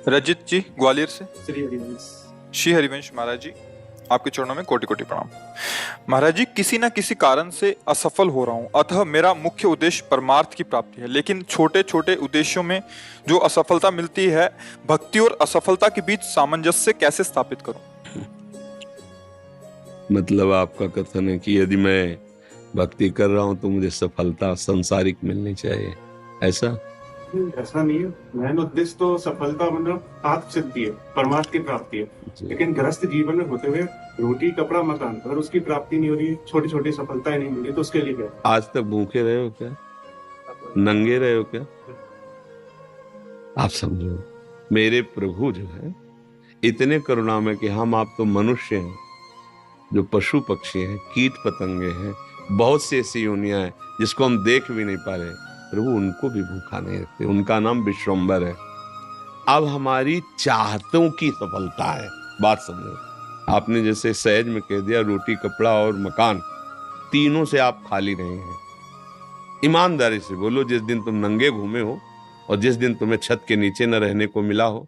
रजित जी ग्वालियर से। श्री हरिवंश। श्री हरिवंश महाराज जी, आपके चरणों में कोटि कोटि प्रणाम। महाराज जी, किसी न किसी कारण से असफल हो रहा हूँ, अतः मेरा मुख्य उद्देश्य परमार्थ की प्राप्ति है, लेकिन छोटे छोटे उद्देश्यों में जो असफलता मिलती है, भक्ति और असफलता के बीच सामंजस्य कैसे स्थापित करूं? मतलब आपका कथन है कि यदि मैं भक्ति कर रहा हूं तो मुझे सफलता संसारिक मिलनी चाहिए, ऐसा? ऐसा नहीं है। मेन उद्देश्य तो सफलता मतलब आत्म सिद्धि है, परमार्थ की प्राप्ति है। लेकिन गृहस्थ जीवन में होते हुए रोटी कपड़ा मकान, अगर उसकी प्राप्ति नहीं हो रही, छोटी छोटी सफलताएं नहीं मिली, तो उसके लिए क्या? आज तक भूखे रहे हो क्या? नंगे रहे हो क्या? आप समझो, मेरे प्रभु जो है इतने करुणामय कि हम आप तो मनुष्य हैं, जो पशु पक्षी हैं, कीट पतंगे हैं, बहुत सी ऐसी योनियां हैं जिसको हम देख भी नहीं पा रहे, प्रभु उनको भी भूखा नहीं रखते। उनका नाम विश्वम्बर है। अब हमारी चाहतों की सफलता है। बात समझो, आपने जैसे सहज में कह दिया रोटी कपड़ा और मकान, तीनों से आप खाली नहीं हैं। ईमानदारी से बोलो, जिस दिन तुम नंगे घूमे हो और जिस दिन तुम्हें छत के नीचे न रहने को मिला हो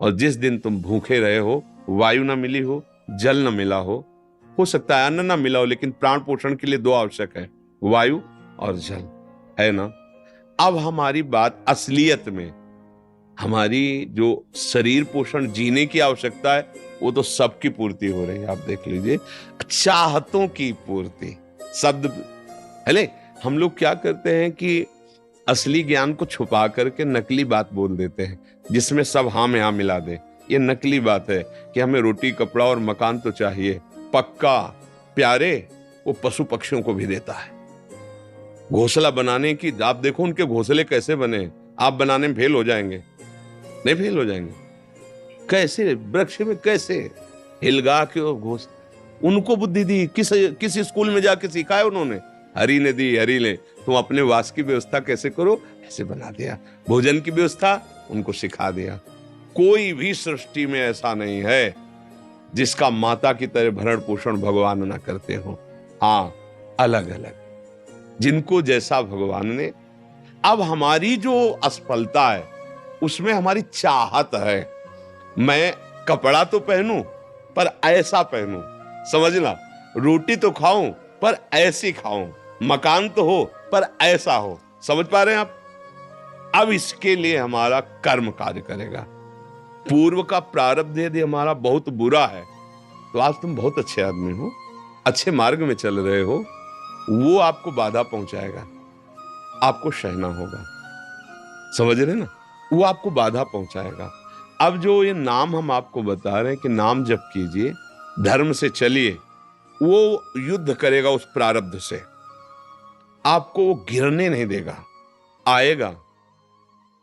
और जिस दिन तुम भूखे रहे हो, वायु न मिली हो, जल न मिला हो सकता है अन्न न मिला हो, लेकिन प्राण पोषण के लिए दो आवश्यक है, वायु और जल, है ना? अब हमारी बात असलियत में, हमारी जो शरीर पोषण जीने की आवश्यकता है वो तो सबकी पूर्ति हो रही है। आप देख लीजिए, चाहतों की पूर्ति शब्द है। हम लोग क्या करते हैं कि असली ज्ञान को छुपा करके नकली बात बोल देते हैं, जिसमें सब हाँ में हाँ मिला दे। ये नकली बात है कि हमें रोटी कपड़ा और मकान तो चाहिए, पक्का प्यारे वो पशु पक्षियों को भी देता है। घोंसला बनाने की आप देखो, उनके घोंसले कैसे बने, आप बनाने में फेल हो जाएंगे। नहीं फेल हो जाएंगे? कैसे वृक्ष में कैसे हिलगा के घोंसला, उनको बुद्धि दी किस स्कूल में जाके सिखाया उन्होंने? हरि ने दी, हरि ने। तुम अपने वास की व्यवस्था कैसे करो, ऐसे बना दिया। भोजन की व्यवस्था उनको सिखा दिया। कोई भी सृष्टि में ऐसा नहीं है जिसका माता की तरह भरण पोषण भगवान ना करते हो। हाँ, अलग अलग जिनको जैसा भगवान ने। अब हमारी जो असफलता है उसमें हमारी चाहत है, मैं कपड़ा तो पहनूं पर ऐसा पहनूं, समझना, रोटी तो खाऊं पर ऐसी खाऊं, मकान तो हो पर ऐसा हो। समझ पा रहे हैं आप? अब इसके लिए हमारा कर्म कार्य करेगा। पूर्व का प्रारब्ध यदि हमारा बहुत बुरा है तो आज तुम बहुत अच्छे आदमी हो, अच्छे मार्ग में चल रहे हो, वो आपको बाधा पहुंचाएगा, आपको सहना होगा। समझ रहे ना? वो आपको बाधा पहुंचाएगा। अब जो ये नाम हम आपको बता रहे हैं कि नाम जप कीजिए, धर्म से चलिए, वो युद्ध करेगा उस प्रारब्ध से, आपको वो गिरने नहीं देगा, आएगा।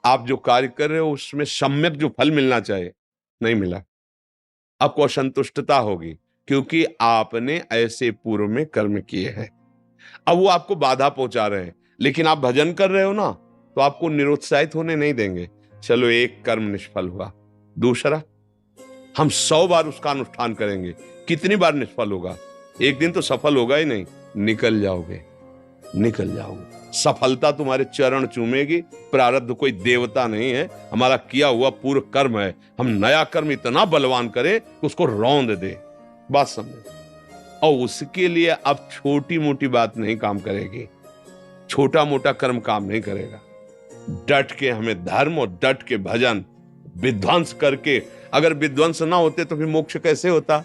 आप जो कार्य कर रहे हो उसमें सम्यक जो फल मिलना चाहिए नहीं मिला, आपको असंतुष्टता होगी, क्योंकि आपने ऐसे पूर्व में कर्म किए हैं। अब वो आपको बाधा पहुंचा रहे हैं, लेकिन आप भजन कर रहे हो ना, तो आपको निरुत्साहित होने नहीं देंगे। चलो, एक कर्म निष्फल हुआ, दूसरा हम 100 बार उसका अनुष्ठान करेंगे, कितनी बार निष्फल होगा? एक दिन तो सफल होगा ही नहीं, निकल जाओगे, निकल जाओगे। सफलता तुम्हारे चरण चूमेगी। प्रारब्ध कोई देवता नहीं है, हमारा किया हुआ पूर्व कर्म है। हम नया कर्म इतना बलवान करें कि उसको रौंद दे। बात समझो। और उसके लिए अब छोटी मोटी बात नहीं काम करेगी, छोटा मोटा कर्म काम नहीं करेगा। डट के हमें धर्म और डट के भजन विध्वंस करके, अगर विध्वंस ना होते तो फिर मोक्ष कैसे होता?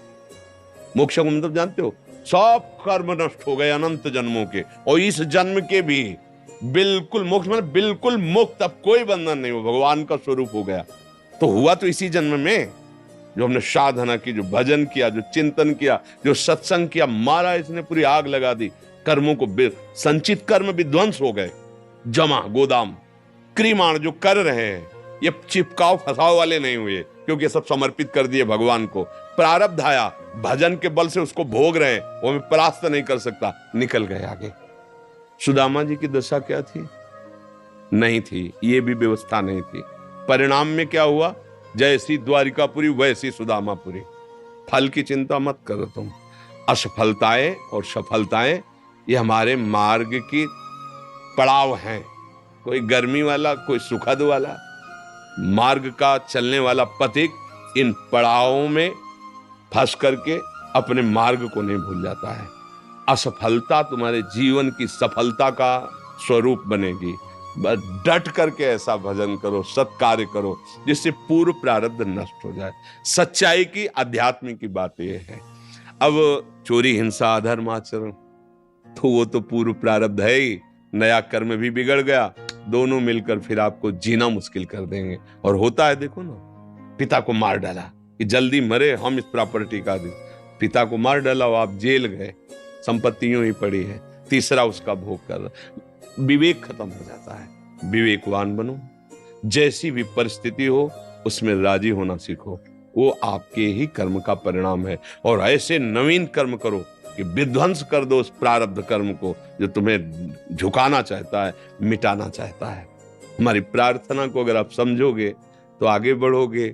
मोक्ष को मतलब जानते हो? सब कर्म नष्ट हो गए अनंत जन्मों के, और इस जन्म के भी बिल्कुल मोक्ष, मतलब बिल्कुल मुक्त, अब कोई बंधन नहीं हो, भगवान का स्वरूप हो गया। तो हुआ तो इसी जन्म में, जो हमने साधना की, जो भजन किया, जो चिंतन किया, जो सत्संग किया, मारा इसने पूरी आग लगा दी। कर्मों को, संचित कर्म विध्वंस हो गए, जमा गोदाम क्रीमाण जो कर रहे हैं, ये चिपकाव फसाव वाले नहीं हुए, क्योंकि सब समर्पित कर दिए भगवान को। प्रारब्ध आया, भजन के बल से उसको भोग रहे हैं, वो हमें परास्त नहीं कर सकता, निकल गए आगे। सुदामा जी की दशा क्या थी? नहीं थी, ये भी व्यवस्था नहीं थी। परिणाम में क्या हुआ? जैसी द्वारिकापुरी वैसी सुदामापुरी। फल की चिंता मत करो तुम। असफलताएं और सफलताएं ये हमारे मार्ग की पड़ाव हैं, कोई गर्मी वाला, कोई सुखद वाला। मार्ग का चलने वाला पथिक इन पड़ावों में फंस करके अपने मार्ग को नहीं भूल जाता है। असफलता तुम्हारे जीवन की सफलता का स्वरूप बनेगी। बस डट करके ऐसा भजन करो, सत्कार्य करो जिससे पूर्व प्रारब्ध नष्ट हो जाए। सच्चाई की, अध्यात्म की बात यह है। अब चोरी, हिंसा, अधर्म आचरण तो वो तो पूर्व प्रारब्ध है ही, नया कर्म भी बिगड़ गया, दोनों मिलकर फिर आपको जीना मुश्किल कर देंगे। और होता है, देखो ना, पिता को मार डाला कि जल्दी मरे, हम इस प्रॉपर्टी का दे। पिता को मार डाला, आप जेल गए, संपत्ति यूं ही पड़ी है, तीसरा उसका भोग कर रहा। विवेक खत्म हो जाता है। विवेकवान बनो, जैसी भी परिस्थिति हो उसमें राजी होना सीखो, वो आपके ही कर्म का परिणाम है। और ऐसे नवीन कर्म करो कि विध्वंस कर दो उस प्रारब्ध कर्म को जो तुम्हें झुकाना चाहता है, मिटाना चाहता है। हमारी प्रार्थना को अगर आप समझोगे तो आगे बढ़ोगे।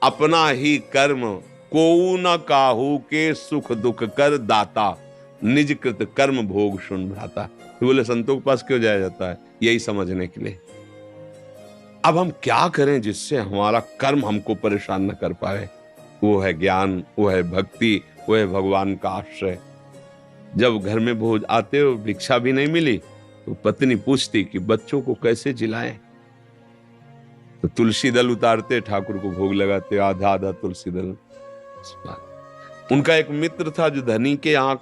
अपना ही कर्म कोऊ न काहू के, सुख दुख कर दाता, निज कृत कर्म भोग सुन भ्राता। तो बोले संतों के पास क्यों जाया जाता है? यही समझने के लिए। अब हम क्या करें जिससे हमारा कर्म हमको परेशान न कर पाए? वो है ज्ञान, वो है भक्ति, वो है भगवान का आश्रय। जब घर में भोज आते हो, भिक्षा भी नहीं मिली, तो पत्नी पूछती कि बच्चों को कैसे जिलाएं। तो तुलसी दल उतारते, ठाकुर को भोग लगाते, आधा आधा तुलसी दल। उनका एक मित्र था जो धनी के यहाँ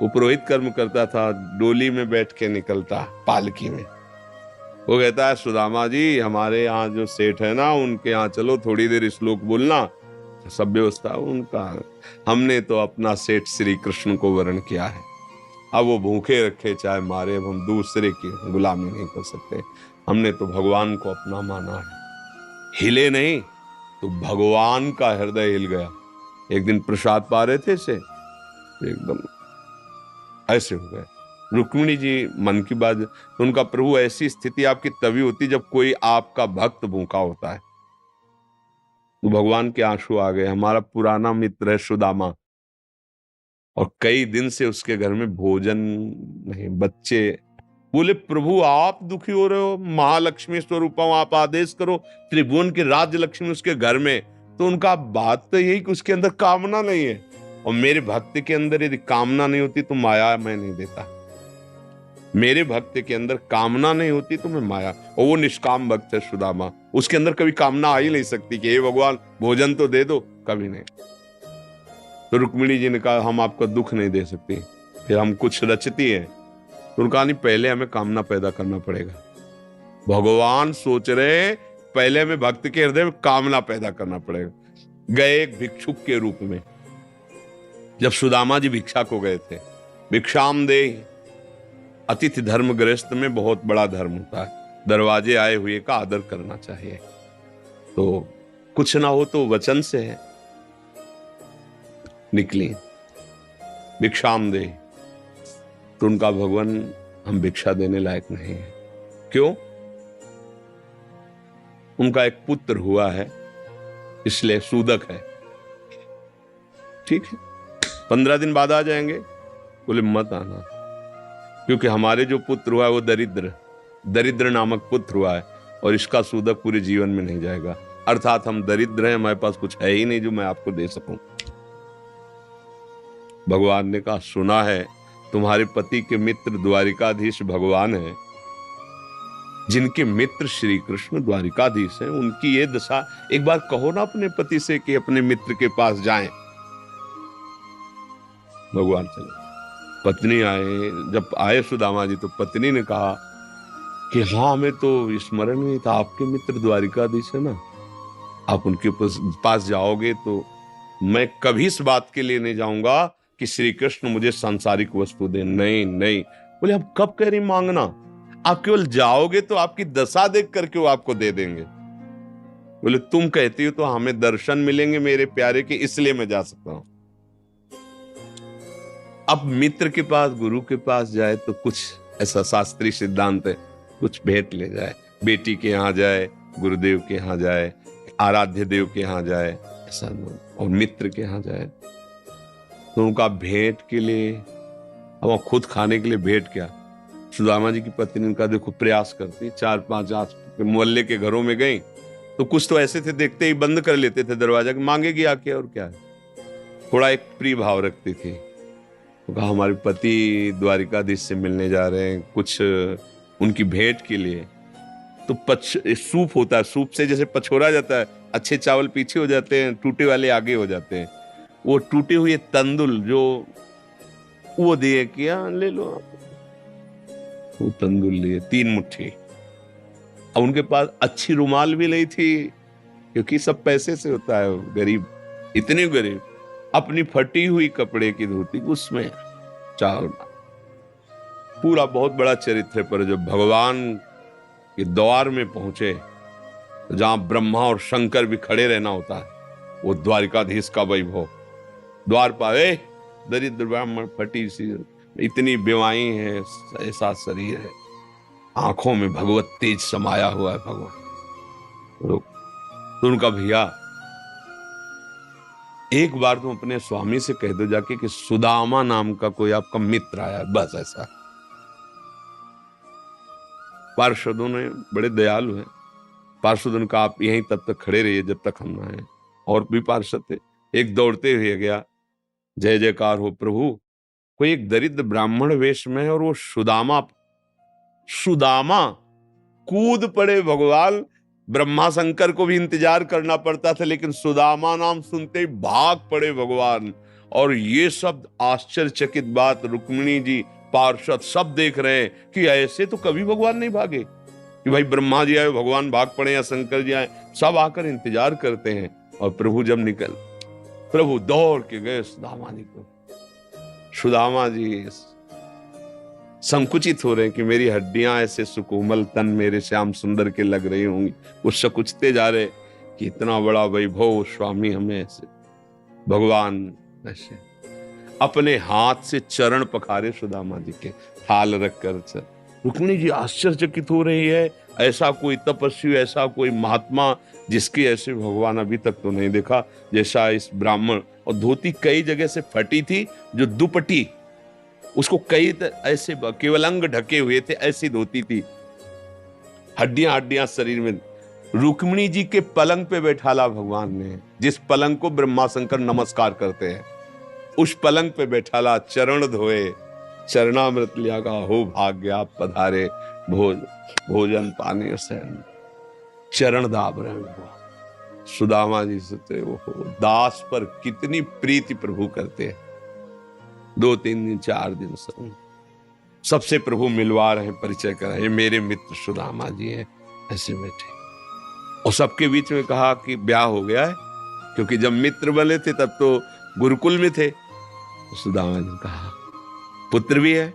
उपरोहित कर्म करता था, डोली में बैठ के निकलता, पालकी में। वो कहता है, सुदामा जी, हमारे यहाँ जो सेठ है ना, उनके यहाँ चलो, थोड़ी देर श्लोक बोलना। सब व्यवस्था उनका, हमने तो अपना सेठ श्री कृष्ण को वर्ण किया है। अब वो भूखे रखे चाहे मारे, अब हम दूसरे की गुलामी नहीं कर सकते। हमने तो भगवान को अपना माना है। हिले नहीं तो भगवान का हृदय हिल गया। एक दिन प्रसाद पा रहे थे से एकदम ऐसे हो गए। रुक्मिणी जी मन की बात, तो उनका प्रभु, ऐसी स्थिति आपकी तभी होती जब कोई आपका भक्त भूखा होता है। तो भगवान के आंसू आ गए। हमारा पुराना मित्र है सुदामा, और कई दिन से उसके घर में भोजन नहीं, बच्चे। बोले, प्रभु आप दुखी हो रहे हो, महालक्ष्मी स्वरूप आप आदेश करो, त्रिभुवन की राज्य लक्ष्मी उसके घर में। तो उनका बात तो यही कि उसके अंदर कामना नहीं है, और मेरे भक्त के अंदर यदि कामना नहीं होती तो माया मैं नहीं देता। मेरे भक्त के अंदर कामना नहीं होती तो मैं माया, और वो निष्काम भक्त है सुदामा, उसके अंदर कभी कामना आ ही नहीं सकती कि हे भगवान भोजन तो दे दो, कभी नहीं। तो रुक्मिणी जी ने कहा, हम आपका दुख नहीं दे सकते। फिर हम कुछ रचती है, तो उनका नहीं, पहले हमें कामना पैदा करना पड़ेगा। भगवान सोच रहे पहले हमें भक्त के हृदय में कामना पैदा करना पड़ेगा। गए एक भिक्षुक के रूप में, जब सुदामा जी भिक्षा को गए थे, भिक्षाम दे, अतिथि धर्म गृहस्थ में बहुत बड़ा धर्म होता है, दरवाजे आए हुए का आदर करना चाहिए। तो कुछ ना हो तो वचन से है। निकली भिक्षाम दे, तो उनका भगवान, हम भिक्षा देने लायक नहीं है। क्यों? उनका एक पुत्र हुआ है, इसलिए सूदक है। ठीक है, 15 दिन बाद आ जाएंगे। बोले मत आना, क्योंकि हमारे जो पुत्र हुआ है वो दरिद्र नामक पुत्र हुआ है, और इसका सूदक पूरे जीवन में नहीं जाएगा। अर्थात हम दरिद्र हैं, हमारे पास कुछ है ही नहीं जो मैं आपको दे सकूं। भगवान ने कहा, सुना है तुम्हारे पति के मित्र द्वारिकाधीश भगवान है, जिनके मित्र श्री कृष्ण द्वारिकाधीश हैं, उनकी ये दशा, एक बार कहो ना अपने पति से कि अपने मित्र के पास जाएं। भगवान चले, पत्नी आए। जब आए सुदामा जी, तो पत्नी ने कहा कि हाँ, हमें तो स्मरण नहीं था, आपके मित्र द्वारिकाधीश है ना, आप उनके पास जाओगे तो मैं कभी इस बात के लिए नहीं जाऊंगा कि श्री कृष्ण मुझे सांसारिक वस्तु दे। नहीं नहीं। बोले, अब कब कह रही मांगना? आप केवल जाओगे तो आपकी दशा देख करके वो आपको दे देंगे। बोले, तुम कहती हो तो हमें दर्शन मिलेंगे मेरे प्यारे के, इसलिए मैं जा सकता हूं। अब मित्र के पास, गुरु के पास जाए तो कुछ ऐसा शास्त्रीय सिद्धांत है, कुछ भेंट ले जाए। बेटी के यहाँ जाए, गुरुदेव के यहाँ जाए, आराध्य देव के यहाँ जाए, ऐसा, और मित्र के यहाँ जाए तो उनका भेंट के लिए, अब खुद खाने के लिए भेंट क्या। सुदामा जी की पत्नी ने कहा, देखो प्रयास करती, 4-5 मोहल्ले के घरों में गई तो कुछ तो ऐसे थे, देखते ही बंद कर लेते थे दरवाजा, मांगेगी आके और क्या है। थोड़ा एक प्रिय भाव रखती थी। तो कहा हमारे पति द्वारिकाधीश से मिलने जा रहे हैं, कुछ उनकी भेंट के लिए। तो सूप होता है, सूप से जैसे पछोरा जाता है, अच्छे चावल पीछे हो जाते हैं, टूटे वाले आगे हो जाते हैं। वो टूटे हुए तंदुल जो वो दिए, किया ले लो आप। वो तंदुल लिए 3 मुट्ठी। अब उनके पास अच्छी रुमाल भी नहीं थी, क्योंकि सब पैसे से होता है, गरीब, इतने गरीब। अपनी फटी हुई कपड़े की धोती, उसमें चावल। पूरा बहुत बड़ा चरित्र पर जब भगवान के द्वार में पहुंचे, जहां ब्रह्मा और शंकर भी खड़े रहना होता है, वो द्वारिकाधीश का वैभव। द्वार पाए दरिद्र ब्राह्मण, फटी सी, इतनी बेवाई है, ऐसा शरीर है, आंखों में भगवत तेज समाया हुआ है भगवान। तो उनका भैया, एक बार तुम अपने स्वामी से कह दो जाके कि सुदामा नाम का कोई आपका मित्र आया, बस ऐसा। पार्षदों ने बड़े दयालु हैं, पार्षदों का आप यहीं तब तक खड़े रहिए जब तक हम ना आए। और भी पार्षद थे, एक दौड़ते हुए गया, जय जयकार हो प्रभु, कोई एक दरिद्र ब्राह्मण वेश में है और वो सुदामा कूद पड़े भगवान। ब्रह्मा शंकर को भी इंतजार करना पड़ता था, लेकिन सुदामा नाम सुनते ही भाग पड़े भगवान। और ये सब आश्चर्यचकित बात रुक्मिणी जी, पार्षद सब देख रहे हैं कि ऐसे तो कभी भगवान नहीं भागे कि भाई ब्रह्मा जी आए भगवान भाग पड़े या शंकर जी आए, सब आकर इंतजार करते हैं। और प्रभु जब प्रभु दौड़ के गए सुदामा जी को। सुदामा जी संकुचित हो रहे हैं कि मेरी हड्डियां ऐसे सुकोमल, तन मेरे श्याम सुंदर के लग रही होंगी। वो सकुचते जा रहे कि इतना बड़ा वैभव स्वामी हमें ऐसे। भगवान ऐसे अपने हाथ से चरण पखारे सुदामा जी के, थाल रखकर। रुक्मिणी जी आश्चर्यचकित हो रही है, ऐसा कोई तपस्वी, ऐसा कोई महात्मा जिसके ऐसे भगवान अभी तक तो नहीं देखा जैसा इस ब्राह्मण। और धोती कई जगह से फटी थी, जो दुपट्टी उसको कई ऐसे केवल अंग ढके हुए थे, ऐसी धोती थी, हड्डियां शरीर में। रुक्मिणी जी के पलंग पे बैठाला भगवान ने, जिस पलंग को ब्रह्मा शंकर नमस्कार करते हैं, उस पलंग पे बैठाला, चरण धोए, चरणामृत लिया, का हो भाग्य आप पधारे, भोजन पानी से चरण दाब रहे भगवान। सुदामा जी से वो दास पर कितनी प्रीति प्रभु करते हैं। 2-3 दिन 4 दिन सबसे प्रभु मिलवा रहे, परिचय कराए, ये मेरे मित्र सुदामा जी हैं, ऐसे बैठे। और सबके बीच में कहा कि ब्याह हो गया है, क्योंकि जब मित्र बने थे तब तो गुरुकुल में थे। सुदामा जी ने कहा पुत्र भी है,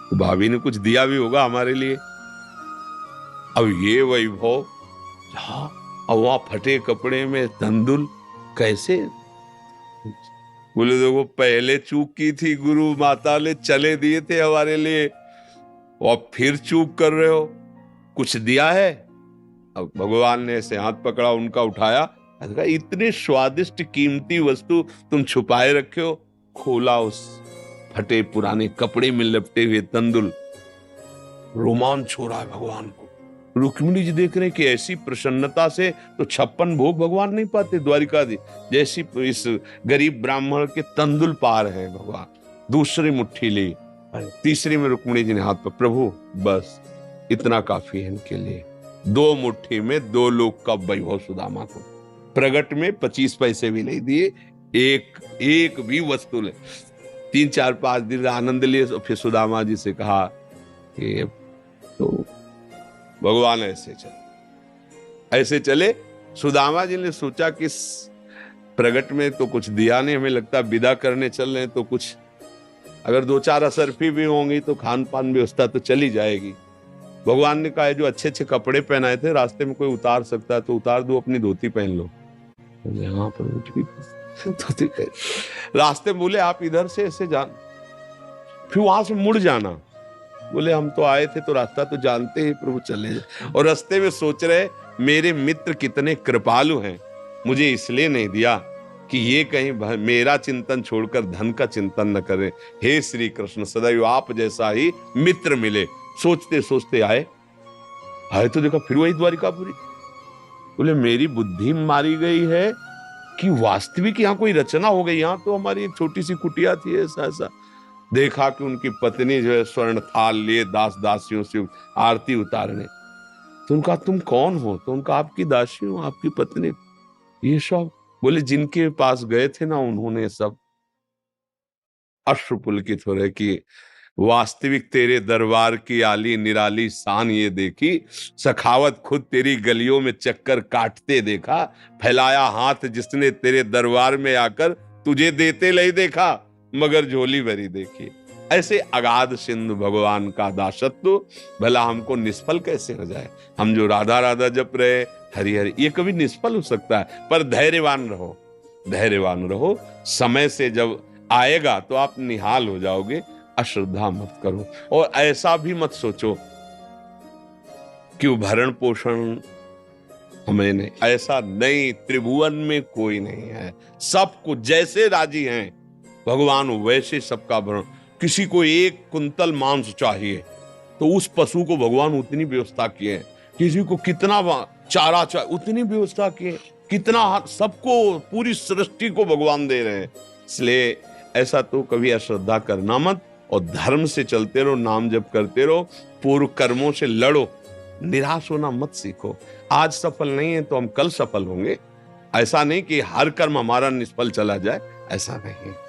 तो भाभी ने कुछ दिया भी होगा हमारे लिए। अब ये वैभव, अब वहां फटे कपड़े में तंदुल कैसे? बोले देखो पहले चूक की थी, गुरु माता ने चले दिए थे हमारे लिए, और फिर चूक कर रहे हो, कुछ दिया है? अब भगवान ने ऐसे हाथ पकड़ा, उनका उठाया, इतने स्वादिष्ट कीमती वस्तु तुम छुपाए रखे हो। खोला, उस फटे पुराने कपड़े में लपटे हुए तंदुल, रोमांच हो रहा है भगवान को। रुक्मिणी जी देख रहे हैं कि ऐसी प्रसन्नता से तो 56 भोग भगवान नहीं पाते द्वारिकाधीश, जैसी इस गरीब ब्राह्मण के तंदुल पार है भगवान। दूसरी मुट्ठी ली, तीसरी में रुक्मिणी जी ने हाथ पर, प्रभु बस इतना काफी है इनके लिए। 2 मुट्ठी में 2 लोग का वैभव सुदामा को। प्रगट में 25 पैसे भी नहीं दिए, एक भी वस्तु ले। 3-4-5 दिन आनंद लिए, फिर सुदामा जी से कहा कि तो भगवान ऐसे चले। सुदामा जी ने सोचा कि प्रगट में तो कुछ दिया नहीं, हमें लगता विदा करने चल रहे हैं, तो कुछ अगर 2-4 असरफी भी होंगी तो खान पान व्यवस्था तो चली जाएगी। भगवान ने कहा जो अच्छे अच्छे कपड़े पहनाए थे, रास्ते में कोई उतार सकता है तो उतार दो, अपनी धोती पहन लो। यहाँ पर धोती रास्ते बोले आप इधर से ऐसे जान, फिर वहां से मुड़ जाना। बोले हम तो आए थे तो रास्ता तो जानते ही प्रभु, चले जाए। और रास्ते में सोच रहे मेरे मित्र कितने कृपालु हैं, मुझे इसलिए नहीं दिया कि ये कहीं मेरा चिंतन छोड़कर धन का चिंतन न करें। हे श्री कृष्ण, सदैव आप जैसा ही मित्र मिले। सोचते सोचते आए तो देखा फिर वही द्वारिकापुरी। बोले मेरी बुद्धि मारी गई है कि वास्तविक यहाँ कोई रचना हो गई। यहाँ तो हमारी एक छोटी सी कुटिया थी, ऐसा ऐसा। देखा कि उनकी पत्नी जो है स्वर्ण थाल लिए दास दासियों से आरती उतारने। तो उनका तुम कौन हो? तो उनका आपकी दासी हूं, आपकी पत्नी। ये सब बोले जिनके पास गए थे ना उन्होंने सब अश्रुपुलकित हो रहे कि वास्तविक तेरे दरबार की आली निराली शान ये देखी, सखावत खुद तेरी गलियों में चक्कर काटते देखा, फैलाया हाथ जिसने तेरे दरबार में आकर तुझे देते नहीं देखा, मगर झोली भरी देखी। ऐसे अगाध सिंधु भगवान का दासत्व भला हमको निष्फल कैसे हो जाए? हम जो राधा राधा जप रहे हरि हरि, ये कभी निष्फल हो सकता है। पर धैर्यवान रहो, धैर्यवान रहो। समय से जब आएगा तो आप निहाल हो जाओगे। अश्रद्धा मत करो और ऐसा भी मत सोचो कि भरण पोषण हमें नहीं, ऐसा नहीं। त्रिभुवन में कोई नहीं है, सबको जैसे राजी हैं भगवान वैसे सबका भरण। किसी को 1 कुंतल मांस चाहिए तो उस पशु को भगवान उतनी व्यवस्था किए। किसी को कितना चारा चाहिए उतनी व्यवस्था किए। कितना सबको, पूरी सृष्टि को भगवान दे रहे हैं। इसलिए ऐसा तो कभी अश्रद्धा करना मत और धर्म से चलते रहो, नाम जप करते रहो, पूर्व कर्मों से लड़ो, निराश होना मत सीखो। आज सफल नहीं है तो हम कल सफल होंगे। ऐसा नहीं कि हर कर्म हमारा निष्फल चला जाए, ऐसा नहीं है।